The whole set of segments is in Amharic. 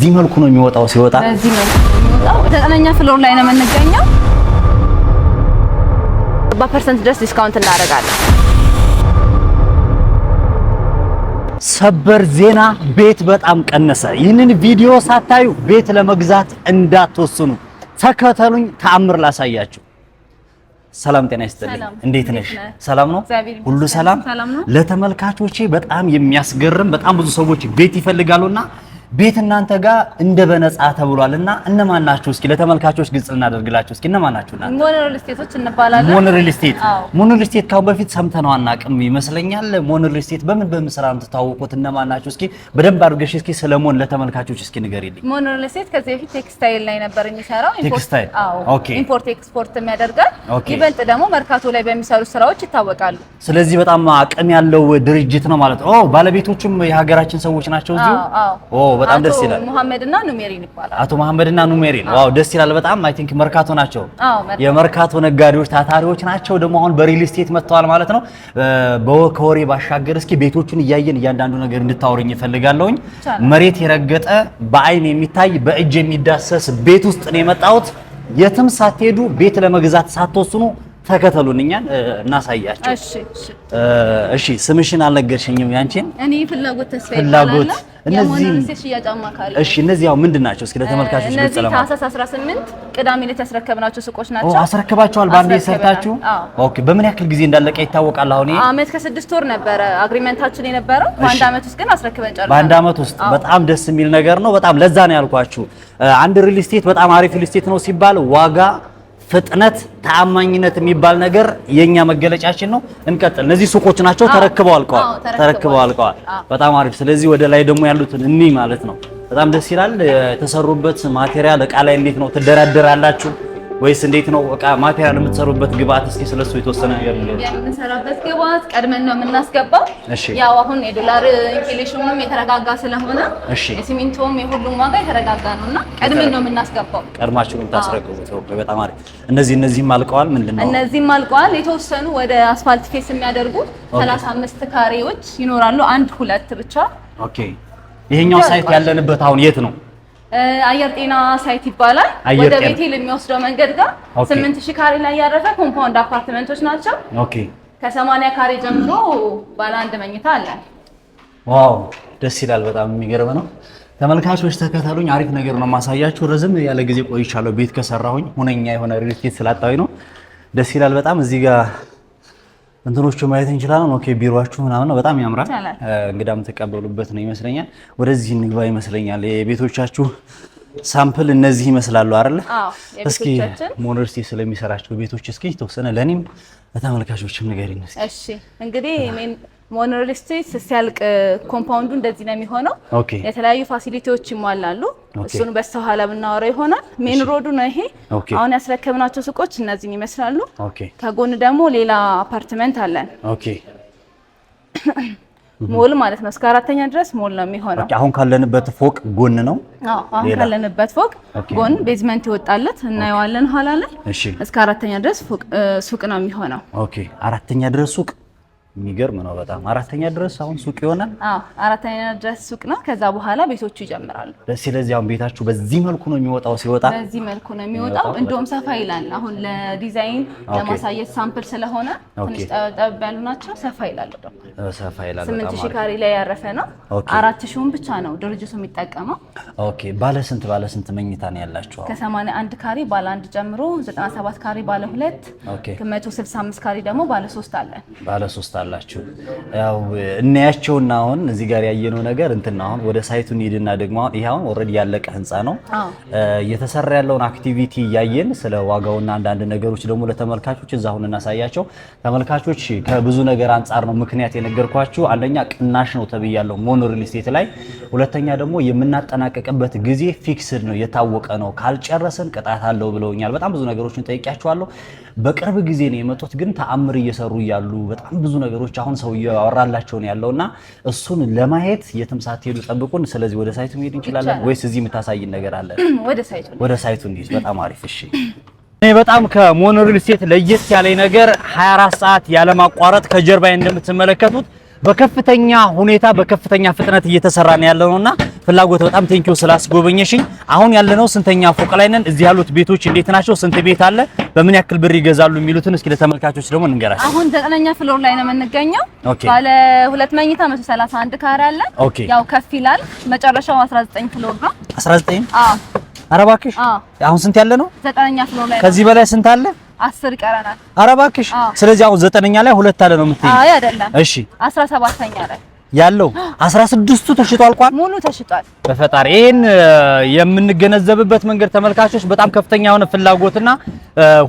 በዚህ መልኩ ነው የሚወጣው ሲወጣ በዚህ መልኩ ነው የሚወጣው ዘጠነኛ ፍሎር ላይ ነው የምንገኘው 40% ድረስ ዲስካውንት እናደርጋለን ሰበር ዜና ቤት በጣም ቀነሰ ይህንን ቪዲዮ ሳታዩ ቤት ለመግዛት እንዳትወስኑ ተከተሉኝ ተአምር ላሳያችሁ ሰላም ጤና ይስጥልኝ እንዴት ነሽ ሰላም ነው ሁሉ ሰላም ለተመልካቾቼ በጣም የሚያስገርም በጣም ብዙ ሰዎች ቤት ይፈልጋሉና ቤት እናንተ ጋር እንደ በነጻ ተብሏልና እነማን ናችሁ እስኪ ለተመልካቾች ግልጽ እናደርግላችሁ እስኪ እነማን ናችሁ እናንተ ሞኖሪል ስቴቶች እንባላለን ሞኖሪል ስቴት ካው በፊት ሰምተነው አናውቅም ይመስለኛል ሞኖሪል ስቴት በምን ስራ ነው ተታወቁት እነማን ናችሁ እስኪ በደንብ አድርገሽ እስኪ ሰለሞን ለተመልካቾች እስኪ ንገሪልኝ ሞኖሪል ስቴት ከዚህ በፊት ቴክስታይል ላይ ነበር የሚሰራው ኦኬ ኢምፖርት ኤክስፖርት የሚያደርጋል ይበልጥ ደግሞ መርካቶ ላይ በሚሰሩ ስራዎች ይታወቃሉ ስለዚህ በጣም አቅም ያለው ድርጅት ነው ማለት ነው ባለቤቶቹም የሀገራችን ሰዎች ናቸው እዚሁ በጣም ደስ ይላል መሐመድና ኑሜሪን ይባላል አቶ መሐመድና ኑሜሪን ዋው ደስ ይላል በጣም አይ ቲንክ መርካቶ ናቸው የመርካቶ ነጋዴዎች ታታሪዎች ናቸው ደግሞ አሁን በሪል ስቴት መጥተዋል ማለት ነው በወሬ ባሻገር እስኪ ቤቶቹን እያየን እያንዳንዱ ነገር እንድታወሩኝ ይፈልጋለሁኝ መሬት የረገጠ በአይን የሚታይ በእጅ የሚዳሰስ ቤት ውስጥ ነው የመጣሁት የትም ሳትሄዱ ቤት ለመግዛት ሳትወስኑ ተከተሉኝኛል እናሳያችሁ እሺ ስምሽን አልነገርሽኝም ያንቺን እኔ ፍላጎት ተስፋ ይባላል እነዚህ ያው ምንድናቸው እስኪ ለተመልካቾች ግልጽ ለማድረግ ታህሳስ 18 ቅዳሜ ላይ ያስረከብናቸው ሱቆች ናቸው አስረከባቸዋል ባንዴ ሰርታችሁ ኦኬ በምን ያክል ጊዜ እንዳለቀ ይታወቃል አሁን አመት ከ6 ወር ነበረ አግሪመንታችን የነበረው በአንድ አመት ውስጥ ግን አስረክበን ጨርሰናል በአንድ አመት ውስጥ በጣም ደስ የሚል ነገር ነው በጣም ለዛ ነው ያልኳችሁ አንድ ሪል ስቴት በጣም አሪፍ ሪል ስቴት ነው ሲባል ዋጋ ፍጥነት ተአማኝነት የሚባል ነገር የኛ መገለጫችን ነው እንቀጥል እነዚህ ሱቆች ናቸው ተረክበው አልቀዋል በጣም አሪፍ ስለዚህ ወደ ላይ ደግሞ ያሉትን እኒ ማለት ነው በጣም ደስ ይላል የተሰሩበት ማቴሪያል እቃ ላይ እንዴት ነው ትደራደራላችሁ ወይስ እንዴት ነው እቃ ማቴሪያል የምትሰሩበት ግብአት እስኪ ስለሱ የተወሰነ ነገር ነው የምንሰራበት ግብአት ቀድመን ነው የምናስገባው ያው አሁን የዶላር ኢንፍሌሽኑም የተረጋጋ ስለሆነ የሲሚንቶም የሁሉም ዋጋ የተረጋጋ ነውና ቀድመን ነው የምናስገባው ቀድማችሁ የምታስረክቡት በጣም አሪፍ እነዚህም አልቀዋል ምንድነው እነዚህም አልቀዋል የተወሰኑ ወደ አስፋልት ፌስ የሚያደርጉ 35 ካሬዎች ይኖራሉ አንድ ሁለት ብቻ ኦኬ ይሄኛው ሳይት ያለንበት አሁን የት ነው አየር ጤና ሳይት ይባላል ወደ ቤቴል የሚወስደው መንገድ ጋር 8000 ካሬ ላይ ያረፈ ኮምፓውንድ አፓርትመንቶች ናቸው ኦኬ ከ80 ካሬ ጀምሮ ባለ አንድ መኝታ አለ ዋው ደስ ይላል በጣም የሚገርም ነው ተመልካቾች ተከታተሉኝ አሪፍ ነገር ነው ማሳያችሁ ረዝም ያለ ጊዜ ቆይቻለሁ ቤት ከሰራሁኝ ሁነኛ የሆነ ሪል ስቴት ስላጣሁኝ ነው ደስ ይላል በጣም እዚህ ጋር እንትኖቹ ማየት እንችላለን ኦኬ ቢሮአችሁ ምናምን ነው በጣም ያምራል እንግዳም ተቀበሉበት ነው ይመስለኛል ወደዚህ እንግባ ይመስለኛል የቤቶቻችሁ ሳምፕል እነዚህ ይመስላሉ አይደል እስኪ ሞኖሪል ስቴት ስለሚሰራቸው ቤቶች እስኪ ተወሰነ ለኔም ለተመልካቾችም ንገሪኝ እሺ እንግዲህ ሞኖሪል ስቴት ሲያልቅ ኮምፓውንዱ እንደዚህ ነው የሚሆነው የተለያዩ ፋሲሊቲዎች ይሟላሉ እሱን በስተኋላ ብናወራ ይሆናል ሜን ሮዱ ነው ይሄ አሁን ያስረከብናቸው ሱቆች እነዚህን ይመስላሉ ከጎን ደግሞ ሌላ አፓርትመንት አለን ሞል ማለት ነው እስከ አራተኛ ድረስ ሞል ነው የሚሆነው አሁን ካለንበት ፎቅ ጎን ነው አሁን ካለንበት ፎቅ ጎን ቤዝመንት ይወጣለት እናየዋለን ኋላ ላይ እስከ አራተኛ ድረስ ሱቅ ነው የሚሆነው ኦኬ አራተኛ ድረስ ሱቅ የሚገርም ነው በጣም አራተኛ ድረስ አሁን ሱቅ ይሆናል አራተኛ ድረስ ሱቅ ነው ከዛ በኋላ ቤቶቹ ይጀምራል ስለዚህ አሁን ቤታችሁ በዚህ መልኩ ነው የሚወጣው ሲወጣ በዚህ መልኩ ነው የሚወጣው እንደውም ሰፋ ይላል አሁን ለዲዛይን ለማሳየት ሳምፕል ስለሆነ ትንሽ ጠብ ያሉ ናቸው ሰፋ ይላል ደግሞ ሰፋ ይላል 8000 ካሬ ላይ ያረፈ ነው 4000ን ብቻ ነው ድርጅቱ የሚጠቀመው ኦኬ ባለ ስንት መኝታ ነው ያላችሁ ከ81 ካሬ ባለ 1 ጀምሮ 97 ካሬ ባለ 2 165 ካሬ ደግሞ ባለ 3 አለን ባለ 3 አላችሁ ያው እናያቸውና አሁን እዚህ ጋር ያየነው ነገር እንትና አሁን ወደ ሳይቱ እንሂድና ደግሞ ይሄ አሁን ኦሬዲ ያለቀ ህንጻ ነው እየተሰራ ያለውን አክቲቪቲ ያየን ስለ ዋጋውና አንዳንድ ነገሮች ደግሞ ለተመልካቾች እዛውን እናሳያቸው ተመልካቾች ከብዙ ነገር አንፃር ነው ምክንያት የነገርኳችሁ አንደኛ ቅናሽ ነው ተብያለሁ ሞኖሪል ስቴት ላይ ሁለተኛ ደግሞ የምናጠናቀቅበት ጊዜ ፊክስድ ነው የታወቀ ነው ካልጨረሰን ቅጣት አለው ብለውኛል በጣም ብዙ ነገሮችን ጠይቂያቸዋለሁ በቅርብ ጊዜ ነው የመጡት ግን ተአምር እየሰሩ ያሉ በጣም ብዙ ነገሮች አሁን ሰው ያወራላቸው ነው ያለውና እሱን ለማየት የትም ሳትሄዱ ጠብቁን ስለዚህ ወደ ሳይቱ መሄድ እንችላለን ወይስ እዚህ የምታሳይን ነገር አለ ወደ ሳይቱ እንሂድ በጣም አሪፍ እሺ እኔ በጣም ከሞኖሪል ስቴት ለየት ያለኝ ነገር 24 ሰዓት ያለማቋረጥ ከጀርባዬ እንደምትመለከቱት በከፍተኛ ሁኔታ በከፍተኛ ፍጥነት እየተሰራ ነው ያለውና ፍላጎት በጣም ቴንኪው ስላስጎበኘሽኝ። አሁን ያለነው ስንተኛ ፎቅ ላይ ነን? እዚህ ያሉት ቤቶች እንዴት ናቸው? ስንት ቤት አለ? በምን ያክል ብር ይገዛሉ የሚሉትን እስኪ ለተመልካቾች ደግሞ እንንገራቸው። አሁን 9ኛ ፍሎር ላይ ነው የምንገኘው። ባለ 2 መኝታ 131 ካሬ አለ። ያው ከፍ ይላል። መጨረሻው 19 ፍሎር ነው። 19? አዎ። ኧረ እባክሽ አሁን ስንት ያለ ነው? 9ኛ ፍሎር ላይ። ከዚህ በላይ ስንት አለ? 10 ይቀረናል። ኧረ እባክሽ። ስለዚህ አሁን 9ኛ ላይ 2 አለ ነው የምትይኝ? አይ አይደለም። እሺ 17ኛ ላይ ያለው 16ቱ ተሽጧል። አልቋል። ሙሉ ተሽጧል። በፈጣሪ ይሄን የምንገነዘብበት መንገድ ተመልካቾች በጣም ከፍተኛ የሆነ ፍላጎትና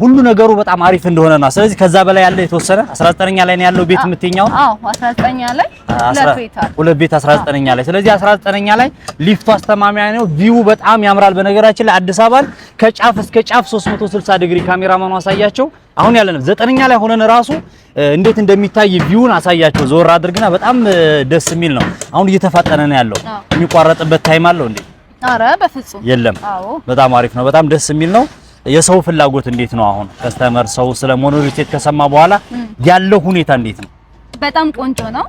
ሁሉ ነገሩ በጣም አሪፍ እንደሆነ ነው። ስለዚህ ከዛ በላይ ያለ የተወሰነ 19ኛ ላይ ነው ያለው ቤት የምትኛው? አዎ 19ኛ ላይ ሁለት ቤት 19ኛ ላይ። ስለዚህ 19ኛ ላይ ሊፍቱ አስተማማኝ ነው። ቪው በጣም ያምራል። በነገራችን ላይ አዲስ አበባን ከጫፍ እስከ ጫፍ 360 ዲግሪ ካሜራማኑ አሳያቸው። አሁን ያለነው 9ኛ ላይ ሆነን ራሱ እንዴት እንደሚታይ ቪውን አሳያቸው። ዞር አድርግና በጣም ደስ የሚል ነው። አሁን እየተፋጠነ ነው ያለው። የሚቋረጥበት ታይም አለው እንዴ? አረ በፍጹም የለም። በጣም አሪፍ ነው። በጣም ደስ የሚል ነው። የሰው ፍላጎት እንዴት ነው? አሁን ከስተመር ሰው ስለ ሞኖሪቴት ከሰማ በኋላ ያለው ሁኔታ እንዴት ነው? በጣም ቆንጆ ነው።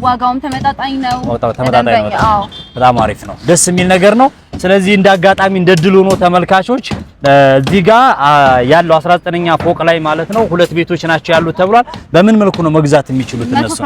ዋጋውም ተመጣጣኝ ነው። ተመጣጣኝ ነው። አዎ በጣም አሪፍ ነው። ደስ የሚል ነገር ነው። ስለዚህ እንደ አጋጣሚ እንደ ድል ሆኖ ተመልካቾች እዚህ ጋር ያለው 19ኛ ፎቅ ላይ ማለት ነው 2 ቤቶች ናቸው ያሉት ተብሏል። በምን መልኩ ነው መግዛት የሚችሉት እነሱ?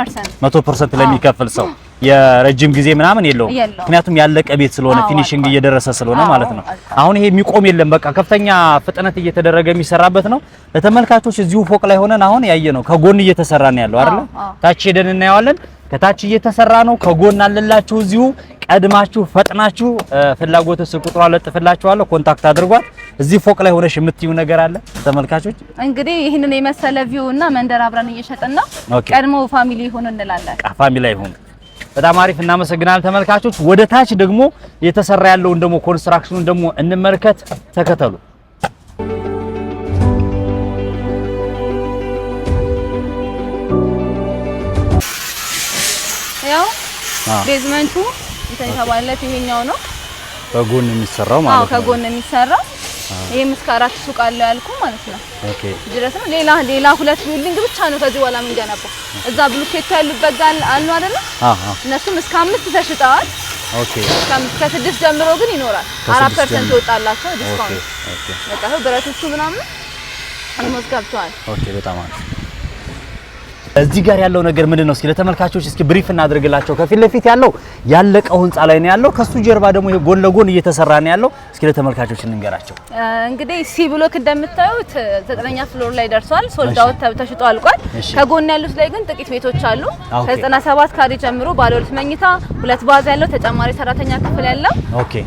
100% ለሚከፍል ሰው የረጅም ጊዜ ምናምን የለውም። ምክንያቱም ያለቀ ቤት ስለሆነ ፊኒሺንግ እየደረሰ ስለሆነ ማለት ነው። አሁን ይሄ የሚቆም የለም። በቃ ከፍተኛ ፍጥነት እየተደረገ የሚሰራበት ነው። ለተመልካቾች እዚሁ ፎቅ ላይ ሆነን አሁን ያየ ነው ከጎን እየተሰራ ነው ያለው አይደል? ታች ሄደን እናየዋለን። ከታች እየተሰራ ነው። ከጎን አለላችሁ። እዚሁ ቀድማችሁ ፈጥናችሁ ፍላጎት ስልክ ቁጥሯ ለጥፍላችኋለሁ። ኮንታክት አድርጓት። እዚህ ፎቅ ላይ ሆነሽ የምትዩ ነገር አለ ተመልካቾች? እንግዲህ ይሄንን የመሰለ ቪው እና መንደር አብረን እየሸጥን ነው። ቀድሞ ፋሚሊ ይሁን እንላለን። ፋሚሊ ይሁን። በጣም አሪፍ እናመሰግናለን ተመልካቾች። ወደ ታች ደግሞ የተሰራ ያለውን ደግሞ ኮንስትራክሽኑን ደግሞ እንመልከት። ተከተሉ። ያው ቤዝመንቱ የተባለለት ይሄኛው ነው። ከጎን የሚሰራው ማለት ነው። ከጎን የሚሰራው ይሄም እስከ 4 ሱቅ አለው ያልኩ ማለት ነው። ኦኬ ድረስ ነው። ሌላ 2 ቢልዲንግ ብቻ ነው ከዚህ በኋላ የምንገነባው። እዛ ብሎኬት ያሉበት ጋር አሉ አይደል? እነሱም እስከ 5 ተሽጠዋል። ኦኬ ከ6 ጀምሮ ግን ይኖራል። 4% ይወጣላቸው ዲስካውንት። ኦኬ በቃ ብረቶቹ ምናምን አልሞት ገብቷል። ኦኬ በጣም አሪፍ። እዚህ ጋር ያለው ነገር ምንድነው? እስኪ ለተመልካቾች እስኪ ብሪፍ እናድርግላቸው። ከፊት ለፊት ያለው ያለቀው ህንጻ ላይ ነው ያለው። ከሱ ጀርባ ደግሞ ይሄ ጎን ለጎን እየተሰራ ነው ያለው። እስኪ ለተመልካቾች እንንገራቸው። እንግዲህ ሲ ብሎክ እንደምታዩት 9ኛ ፍሎር ላይ ደርሷል። ሶልድ አውት ተሽጦ አልቋል። ከጎን ያሉት ላይ ግን ጥቂት ቤቶች አሉ። ከ97 ካሬ ጀምሮ ባለ 2 መኝታ 2 ባዝ ያለው ተጨማሪ ሰራተኛ ክፍል ያለው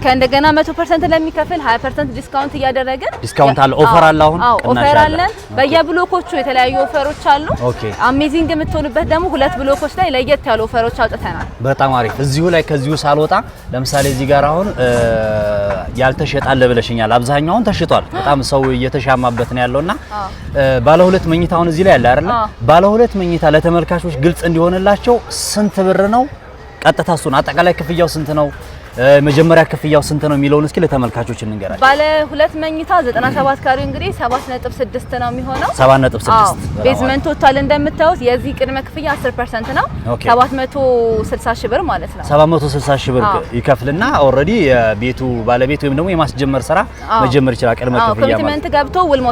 ከእንደገና 100% ለሚከፍል 20% ዲስካውንት እያደረግን ዲስካውንት አለ። ኦፈር አለ። አሁን ኦፈር አለ። በየብሎኮቹ የተለያዩ ኦፈሮች አሉ። አሜዚንግ የምትሆንበት ደግሞ 2 ብሎኮች ላይ ለየት ያሉ ኦፈሮች አውጥተናል። በጣም አሪፍ። እዚሁ ላይ ከዚሁ ሳልወጣ ለምሳሌ እዚህ ጋር አሁን ያልተሸጣለ ብለሽኛል። አብዛኛውን ተሽጧል። በጣም ሰው እየተሻማበት ነው ያለውና ባለ 2 መኝታ አሁን እዚህ ላይ አለ አይደል? ባለ 2 መኝታ ለተመልካቾች ግልጽ እንዲሆንላቸው ስንት ብር ነው? ቀጥታ እሱን አጠቃላይ ክፍያው ስንት ነው? መጀመሪያ ክፍያው ስንት ነው የሚለውን እስኪ ለተመልካቾች እንንገራለን። ባለ 2 መኝታ 97 ካሬ እንግዲህ 7.6 ነው የሚሆነው። 7.6 ቤዝመንት ቶታል እንደምታዩት የዚህ ቅድመ ክፍያ 10% ነው። 760 ሺህ ብር ማለት ነው። 760 ሺህ ብር ይከፍልና ኦሬዲ የቤቱ ባለቤት ወይም ደግሞ የማስጀመር ስራ መጀመር ይችላል። ቅድመ ክፍያ ማለት ኮሚትመንት ገብቶ ውል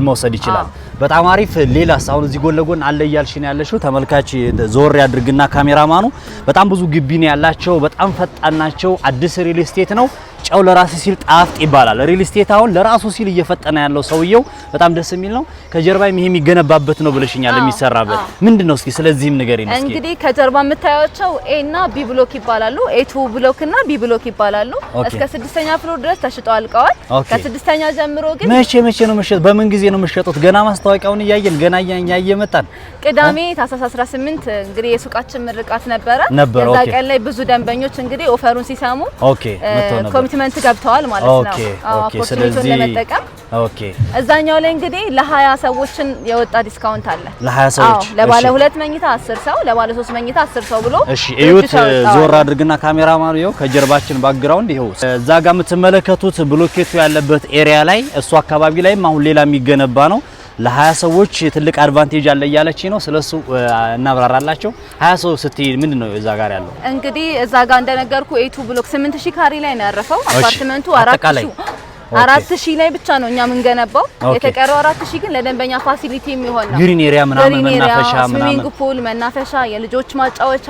መውሰድ ይችላል። በጣም አሪፍ። ሌላስ አሁን እዚህ ጎን ለጎን አለ እያልሽ ነው ያለሽው። ተመልካች ዞር ያድርግና ካሜራማኑ በጣም ብዙ ግቢ ነው ያላቸው። በጣም ፈጣን ናቸው። አዲስ ሪል ስቴት ነው። ጨው ለራሱ ሲል ጣፍጥ ይባላል። ሪል ስቴት አሁን ለራሱ ሲል እየፈጠነ ያለው ሰውየው በጣም ደስ የሚል ነው። ከጀርባም ይሄ የሚገነባበት ነው ብለሽኛል። የሚሰራበት ምንድነው? እስኪ ስለዚህም ነገር ይነስ። እንግዲህ ከጀርባ የምታዩቸው ኤ እና ቢ ብሎክ ይባላሉ። ኤ2 ብሎክ እና ቢ ብሎክ ይባላሉ። እስከ 6ኛ ፍሎር ድረስ ተሽጠው አልቀዋል። ከ6ኛ ጀምሮ ግን መቼ ነው መሸጥ? በምን ጊዜ ነው መሸጡት? ገና ማስታወቂያውን እያየን ገና እያየመጣን ቅዳሜ ታህሳስ 18 እንግዲህ የሱቃችን ምርቃት ነበረ። የዛ ቀን ላይ ብዙ ደንበኞች እንግዲህ ኦፈሩን ሲሰሙ ኮሚትመንት ገብተዋል ማለት ነው። ኦኬ ስለዚህ ለመጠቀም እዛኛው ላይ እንግዲህ ለ20 ሰዎችን የወጣ ዲስካውንት አለ። ለ20 ሰዎች ለባለ 2 መኝታ 10 ሰው ለባለ 3 መኝታ 10 ሰው ብሎ እሺ። እዩት፣ ዞር አድርግና ካሜራማኑ ይኸው ከጀርባችን ባክግራውንድ ይኸው እዛ ጋር የምትመለከቱት ብሎኬቱ ያለበት ኤሪያ ላይ እሱ አካባቢ ላይም አሁን ሌላ የሚገነባ ነው። ለ20 ሰዎች ትልቅ አድቫንቴጅ አለ እያለች ነው። ስለሱ እናብራራላቸው። 20 ሰው ስትይ ምንድነው እዛ ጋር ያለው? እንግዲህ እዛ ጋር እንደነገርኩ ኤቱ ብሎክ 8000 ካሬ ላይ ነው ያረፈው። አፓርትመንቱ 4000 ላይ ብቻ ነው እኛ የምንገነባው። የተቀረው 4000 ግን ለደንበኛ ፋሲሊቲ የሚሆን ነው። ግሪን ኤሪያ ምናምን መናፈሻ ምናምን ስዊሚንግ ፑል፣ መናፈሻ፣ የልጆች ማጫወቻ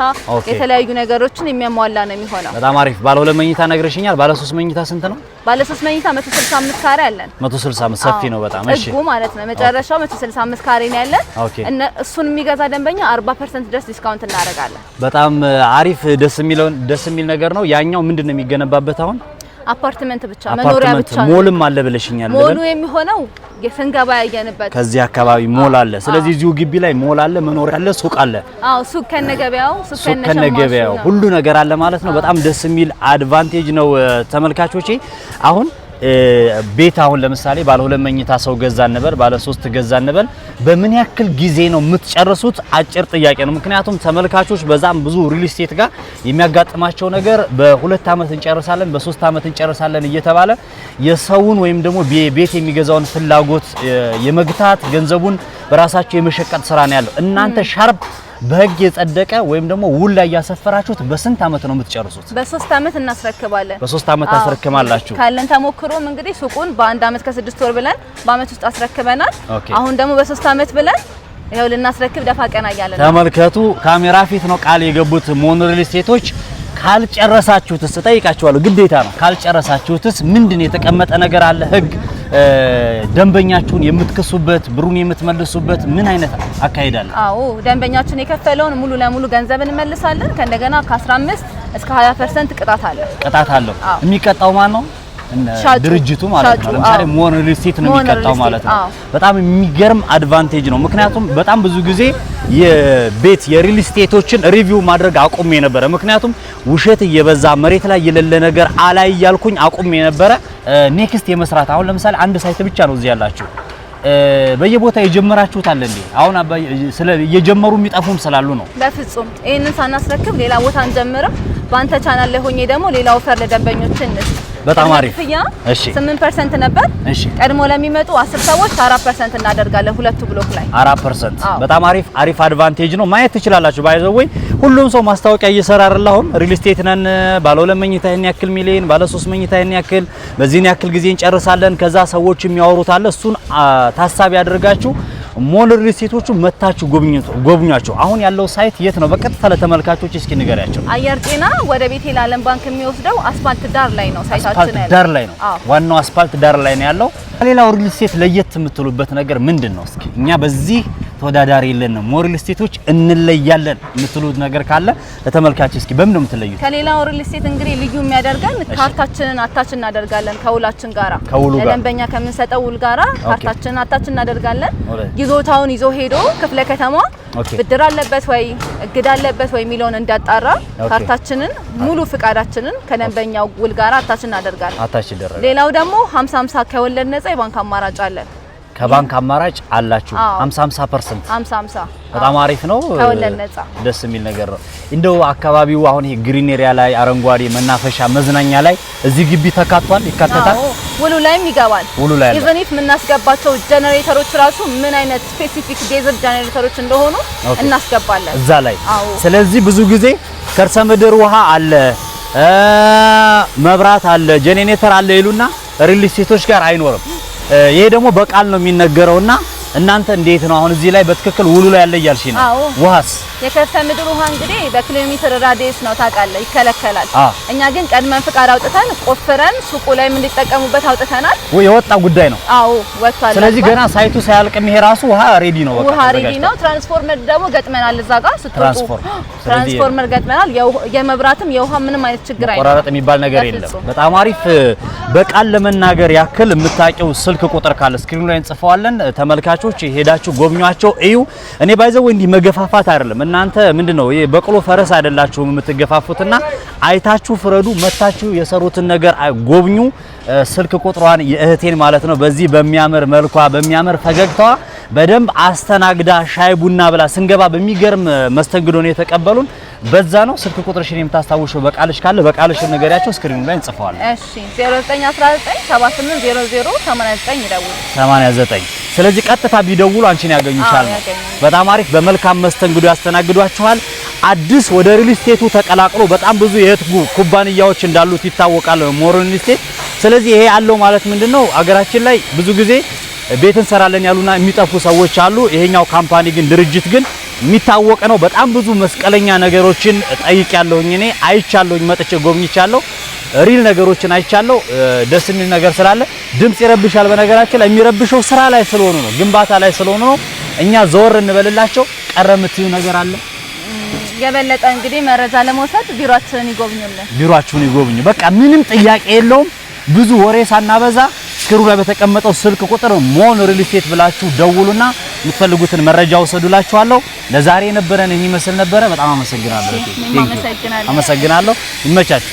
የተለያዩ ነገሮችን የሚያሟላ ነው የሚሆነው። በጣም አሪፍ። ባለ 2 መኝታ ነግረሽኛል። ባለ 3 መኝታ ስንት ነው? ባለ 3 መኝታ 165 ካሬ አለን። 165 ሰፊ ነው በጣም። እሺ እጉ ማለት ነው መጨረሻው 165 ካሬ ነው ያለን። እሱን የሚገዛ ደንበኛ 40% ድረስ ዲስካውንት እናደርጋለን። በጣም አሪፍ። ደስ የሚል ነገር ነው። ያኛው ምንድነው የሚገነባበት አሁን? አፓርትመንት ብቻ መኖሪያ ብቻ ነው። ሞልም አለ ብለሽኛል። ሞሉ የሚሆነው የስንገባ ያየንበት ከዚህ አካባቢ ሞል አለ። ስለዚህ እዚሁ ግቢ ላይ ሞል አለ፣ መኖሪያ አለ፣ ሱቅ አለ። ሱቅ ከነገበያው ከነገበያው ሁሉ ነገር አለ ማለት ነው። በጣም ደስ የሚል አድቫንቴጅ ነው ተመልካቾቼ። አሁን ቤት አሁን ለምሳሌ ባለ 2 መኝታ ሰው ገዛ እንበል፣ ባለ 3 ገዛ እንበል፣ በምን ያክል ጊዜ ነው የምትጨርሱት? አጭር ጥያቄ ነው። ምክንያቱም ተመልካቾች በዛም ብዙ ሪል ስቴት ጋር የሚያጋጥማቸው ነገር በ2 አመት እንጨርሳለን፣ በ3 አመት እንጨርሳለን እየተባለ የሰውን ወይም ደግሞ ቤት የሚገዛውን ፍላጎት የመግታት ገንዘቡን በራሳቸው የመሸቀጥ ስራ ነው ያለው። እናንተ ሻርፕ በህግ የጸደቀ ወይም ደግሞ ውል ላይ ያሰፈራችሁት በስንት አመት ነው የምትጨርሱት? በ3 አመት እናስረክባለን። በ3 አመት ታስረክማላችሁ። ካለን ተሞክሮም እንግዲህ ሱቁን በ1 አመት ከ6 ወር ብለን በአመት ውስጥ አስረክበናል። አሁን ደግሞ በ3 አመት ብለን ይሄው ልናስረክብ ደፋ ቀና እያለን ነው። ተመልከቱ፣ ካሜራ ፊት ነው ቃል የገቡት ሞኖ ሪል ስቴቶች። ካልጨረሳችሁትስ ጠይቃችኋለሁ፣ ግዴታ ነው። ካልጨረሳችሁትስ ምንድነው የተቀመጠ ነገር አለ? ህግ ደንበኛችሁን የምትከሱበት ብሩን የምትመልሱበት ምን አይነት አካሄድ አለ? አዎ ደንበኛችን የከፈለውን ሙሉ ለሙሉ ገንዘብ እንመልሳለን። ከእንደገና ከ15 እስከ 20% ቅጣት አለ። ቅጣት አለው። የሚቀጣው ማን ነው? ድርጅቱ ማለት ነው። ለምሳሌ ሞኖ ሪል ስቴት ነው የሚቀጣው ማለት ነው። በጣም የሚገርም አድቫንቴጅ ነው። ምክንያቱም በጣም ብዙ ጊዜ የሪል ስቴቶችን ሪቪው ማድረግ አቁሜ ነበረ። ምክንያቱም ውሸት እየበዛ መሬት ላይ የሌለ ነገር አላይ ያልኩኝ አቁሜ ነበረ። ኔክስት የመስራት አሁን ለምሳሌ አንድ ሳይት ብቻ ነው እዚህ ያላችሁ። በየቦታ የጀመራችሁት አለ እንዴ? አሁን እየጀመሩ የሚጠፉም ስላሉ ነው። በፍጹም ይሄንን ሳናስረክብ ሌላ ቦታ አንጀምርም። በአንተ ቻናል ላይ ሆኜ ደግሞ ሌላ ኦፈር ለደንበኞችን በጣም አሪፍ። እሺ 8% ነበር። እሺ ቀድሞ ለሚመጡ 10 ሰዎች 4% እናደርጋለን። ሁለቱ ብሎክ ላይ 4%። በጣም አሪፍ አድቫንቴጅ ነው። ማየት ትችላላችሁ። ባይዘው ወይ ሁሉም ሰው ማስታወቂያ እየሰራ አይደል? አሁን ሪል ስቴት ነን፣ ባለ 2 መኝታ ይሄን ያክል ሚሊዮን፣ ባለ 3 መኝታ ይሄን ያክል፣ በዚህን ያክል ጊዜ እንጨርሳለን። ከዛ ሰዎች የሚያወሩት አለ። እሱን ታሳቢ አድርጋችሁ ሞል ሪል ስቴቶቹ መታችሁ ጎብኙአቸው። አሁን ያለው ሳይት የት ነው? በቀጥታ ለተመልካቾች እስኪ ንገሪያቸው። አየር ጤና ወደ ቤቴል ዓለም ባንክ የሚወስደው አስፋልት ዳር ላይ ነው ሳይታችን ያለው። አስፋልት ዳር ላይ ነው። ዋናው አስፋልት ዳር ላይ ነው ያለው። ሌላው ሪል ስቴት ለየት የምትሉበት ነገር ምንድነው? እስኪ እኛ በዚህ ተወዳዳሪ የለንም፣ ሞል ሪል ስቴቶች እንለያለን የምትሉት ነገር ካለ ለተመልካች እስኪ በምን ነው የምትለዩት? ከሌላው ሪል ስቴት እንግዲህ ልዩ የሚያደርገን ካርታችንን አታች እናደርጋለን ከውላችን ጋራ። ለደንበኛ ከምንሰጠው ውል ጋራ ካርታችንን አታች እናደርጋለን። ይዞታውን ይዞ ሄዶ ክፍለ ከተማ ብድር አለበት ወይ እግድ አለበት ወይ የሚለውን እንዳጣራ ካርታችንን ሙሉ ፍቃዳችንን ከደንበኛው ውል ጋራ አታች እናደርጋለን። ሌላው ደግሞ 50-50 ከወለድ ነፃ የባንክ አማራጭ አለን። ከባንክ አማራጭ አላችሁ 50-50%? 50-50 በጣም አሪፍ ነው። ከወለድ ነፃ ደስ የሚል ነገር ነው። እንደው አካባቢው አሁን ይሄ ግሪን ኤሪያ ላይ አረንጓዴ መናፈሻ መዝናኛ ላይ እዚህ ግቢ ተካቷል፣ ይካተታል። ውሉ ላይም ይገባል። ኢቭን ኢፍ የምናስገባቸው ጄነሬተሮች ራሱ ምን አይነት ስፔሲፊክ ዴዘርት ጄነሬተሮች እንደሆኑ እናስገባለን እዛ ላይ። ስለዚህ ብዙ ጊዜ ከርሰ ምድር ውሃ አለ፣ መብራት አለ፣ ጄኔሬተር አለ ይሉና ሪል ስቴቶች ጋር አይኖርም። ይሄ ደግሞ በቃል ነው የሚነገረውና እናንተ እንዴት ነው አሁን እዚህ ላይ በትክክል ውሉ ላይ ያለ እያልሽ ነው? ውሃስ የከርሰ ምድር ውሃ እንግዲህ በኪሎ ሜትር ራዲየስ ነው ታውቃለህ፣ ይከለከላል። እኛ ግን ቀድመን ፍቃድ አውጥተን ቆፍረን ሱቁ ላይ እንዲጠቀሙበት አውጥተናል። የወጣ ጉዳይ ነው። ወጥቷል። ስለዚህ ገና ሳይቱ ሳያልቅም ይሄ ራሱ ውሃ ሬዲ ነው። ውሃ ሬዲ ነው። ትራንስፎርመር ደግሞ ገጥመናል እዛ ጋር ስትወጡ ትራንስፎርመር ገጥመናል። የመብራትም የውሃ ምንም አይነት ችግር አይደለም። ቆራረጥ የሚባል ነገር የለም። በጣም አሪፍ። በቃል ለመናገር ያክል የምታውቂው ስልክ ቁጥር ካለ ስክሪኑ ላይ እንጽፈዋለን። ተመልካቾች ሄዳችሁ ጎብኟቸው እዩ። እኔ ባይዘው እንዲህ መገፋፋት አይደለም። እናንተ ምንድነው ይሄ በቅሎ ፈረስ አይደላችሁም የምትገፋፉትና አይታችሁ ፍረዱ። መታችሁ የሰሩትን ነገር ጎብኙ። ስልክ ቁጥሯን የእህቴን ማለት ነው በዚህ በሚያምር መልኳ በሚያምር ፈገግታዋ በደንብ አስተናግዳ ሻይ ቡና ብላ ስንገባ በሚገርም መስተንግዶ ነው የተቀበሉን። በዛ ነው ስልክ ቁጥርሽን የምታስታውሽው በቃልሽ ካለ በቃልሽ ንገሪያቸው። ስክሪኑ ላይ እንጽፈዋለን። እሺ 0919 7800 89 ይደውሉ። 89 ስለዚህ ቀጥታ ቢደውሉ አንቺን ያገኙሻል። በጣም አሪፍ በመልካም መስተንግዶ ያስተናግዷችኋል። አዲስ ወደ ሪል ስቴቱ ተቀላቅሎ በጣም ብዙ የህት ኩባንያዎች እንዳሉት ይታወቃል ሞር ሪል ስቴት። ስለዚህ ይሄ ያለው ማለት ምንድነው አገራችን ላይ ብዙ ጊዜ ቤት እንሰራለን ያሉና የሚጠፉ ሰዎች አሉ። ይሄኛው ካምፓኒ ግን ድርጅት ግን የሚታወቅ ነው። በጣም ብዙ መስቀለኛ ነገሮችን ጠይቄያለሁኝ እኔ አይቻለሁኝ፣ መጥቼ ጎብኝቻለሁ። ሪል ነገሮችን አይቻለሁ። ደስ የሚል ነገር ስላለ ድምጽ ይረብሻል። በነገራችን ላይ የሚረብሸው ስራ ላይ ስለሆኑ ነው፣ ግንባታ ላይ ስለሆኑ ነው። እኛ ዘወር እንበልላቸው። ቀረ የምትዩ ነገር አለ? የበለጠ እንግዲህ መረጃ ለመውሰድ ቢሮአችንን ይጎብኙልን። ቢሮአችሁን ይጎብኙ። በቃ ምንም ጥያቄ የለውም። ብዙ ወሬ ሳናበዛ ስክሩ ላይ በተቀመጠው ስልክ ቁጥር ሞን ሪል ስቴት ብላችሁ ደውሉና የምትፈልጉትን መረጃ ወሰዱላችኋለሁ። ለዛሬ የነበረን የሚመስል ነበረ። በጣም አመሰግናለሁ። አመሰግናለሁ። አመሰግናለሁ። ይመቻችሁ።